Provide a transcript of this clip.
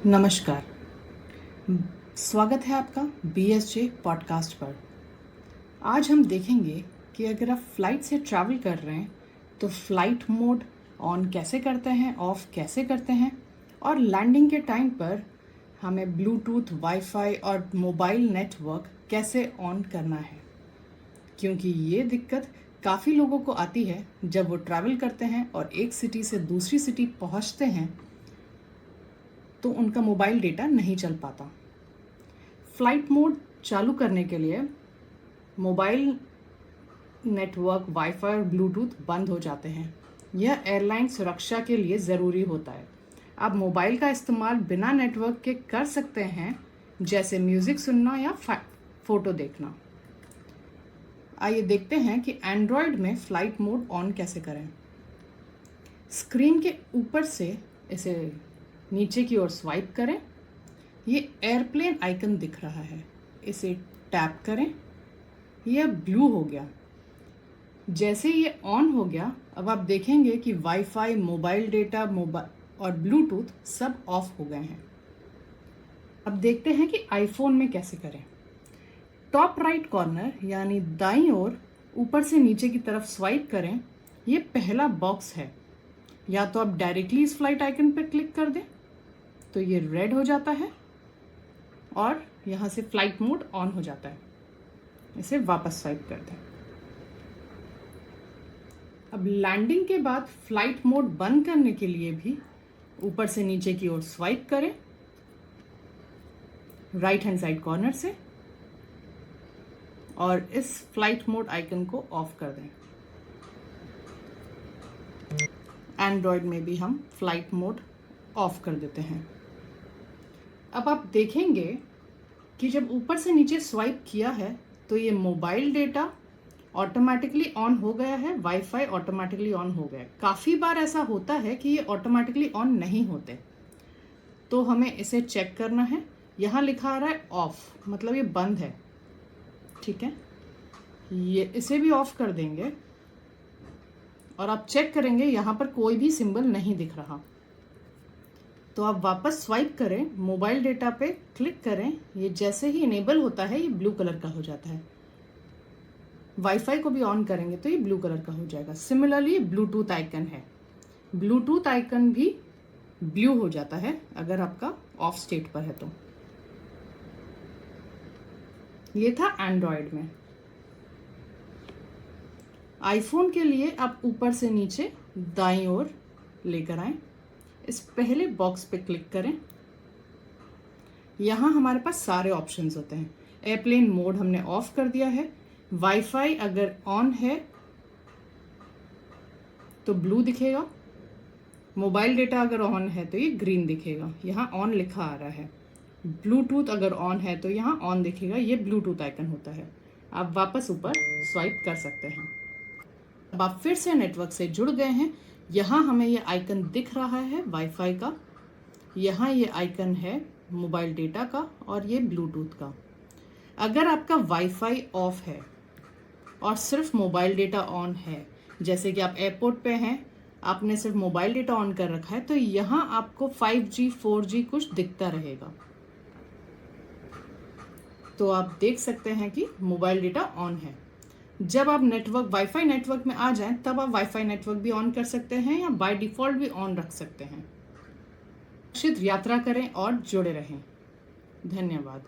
नमस्कार। स्वागत है आपका BSJ पॉडकास्ट पर। आज हम देखेंगे कि अगर आप फ्लाइट से ट्रैवल कर रहे हैं तो फ्लाइट मोड ऑन कैसे करते हैं, ऑफ कैसे करते हैं, और लैंडिंग के टाइम पर हमें ब्लूटूथ, वाईफाई और मोबाइल नेटवर्क कैसे ऑन करना है। क्योंकि ये दिक्कत काफ़ी लोगों को आती है जब वो ट्रैवल करते हैं और एक सिटी से दूसरी सिटी पहुंचते हैं तो उनका मोबाइल डेटा नहीं चल पाता। फ्लाइट मोड चालू करने के लिए मोबाइल नेटवर्क, वाईफाई और ब्लूटूथ बंद हो जाते हैं। यह एयरलाइन सुरक्षा के लिए ज़रूरी होता है। आप मोबाइल का इस्तेमाल बिना नेटवर्क के कर सकते हैं, जैसे म्यूज़िक सुनना या फ़ोटो देखना। आइए देखते हैं कि एंड्रॉयड में फ़्लाइट मोड ऑन कैसे करें। स्क्रीन के ऊपर से इसे नीचे की ओर स्वाइप करें। ये एयरप्लेन आइकन दिख रहा है, इसे टैप करें। यह ब्लू हो गया। जैसे ये ऑन हो गया, अब आप देखेंगे कि वाईफाई, मोबाइल डेटा, और ब्लूटूथ सब ऑफ हो गए हैं। अब देखते हैं कि आईफोन में कैसे करें। टॉप राइट कॉर्नर यानी दाईं ओर ऊपर से नीचे की तरफ स्वाइप करें। ये पहला बॉक्स है। या तो आप डायरेक्टली इस फ्लाइट आइकन पर क्लिक कर दें तो ये रेड हो जाता है और यहाँ से फ्लाइट मोड ऑन हो जाता है। इसे वापस स्वाइप कर दें। अब लैंडिंग के बाद फ्लाइट मोड बंद करने के लिए भी ऊपर से नीचे की ओर स्वाइप करें, राइट हैंड साइड कॉर्नर से, और इस फ्लाइट मोड आइकन को ऑफ कर दें। एंड्रॉयड में भी हम फ्लाइट मोड ऑफ कर देते हैं। अब आप देखेंगे कि जब ऊपर से नीचे स्वाइप किया है तो ये मोबाइल डेटा ऑटोमेटिकली ऑन हो गया है, वाईफाई ऑटोमेटिकली ऑन हो गया है। काफ़ी बार ऐसा होता है कि ये ऑटोमेटिकली ऑन नहीं होते, तो हमें इसे चेक करना है। यहाँ लिखा आ रहा है ऑफ, मतलब ये बंद है। ठीक है, ये इसे भी ऑफ कर देंगे और आप चेक करेंगे यहाँ पर कोई भी सिंबल नहीं दिख रहा। तो आप वापस स्वाइप करें, मोबाइल डेटा पे क्लिक करें। ये जैसे ही इनेबल होता है ये ब्लू कलर का हो जाता है। वाईफाई को भी ऑन करेंगे तो ये ब्लू कलर का हो जाएगा। सिमिलरली ब्लूटूथ आइकन है, ब्लूटूथ आइकन भी ब्लू हो जाता है अगर आपका ऑफ स्टेट पर है तो। ये था एंड्रॉयड में। आईफोन के लिए आप ऊपर से नीचे दाईं ओर लेकर आएं। इस पहले बॉक्स पे क्लिक करें। यहाँ हमारे पास सारे ऑप्शंस होते हैं। एयरप्लेन मोड हमने ऑफ कर दिया है। वाईफाई अगर ऑन है तो ब्लू दिखेगा, मोबाइल डेटा अगर ऑन है तो ये ग्रीन दिखेगा, यहाँ ऑन लिखा आ रहा है। ब्लूटूथ अगर ऑन है तो यहाँ ऑन दिखेगा, ये ब्लूटूथ आइकन होता है। आप वापस ऊपर स्वाइप कर सकते हैं। अब आप फिर से नेटवर्क से जुड़ गए हैं। यहाँ हमें ये आइकन दिख रहा है वाईफाई का, यहाँ ये आइकन है मोबाइल डेटा का, और ये ब्लूटूथ का। अगर आपका वाईफाई ऑफ है और सिर्फ मोबाइल डेटा ऑन है, जैसे कि आप एयरपोर्ट पे हैं, आपने सिर्फ मोबाइल डेटा ऑन कर रखा है, तो यहाँ आपको 5G 4G कुछ दिखता रहेगा। तो आप देख सकते हैं कि मोबाइल डेटा ऑन है। जब आप नेटवर्क, वाईफाई नेटवर्क में आ जाएं, तब आप वाईफाई नेटवर्क भी ऑन कर सकते हैं या बाय डिफ़ॉल्ट भी ऑन रख सकते हैं। सुरक्षित यात्रा करें और जुड़े रहें। धन्यवाद।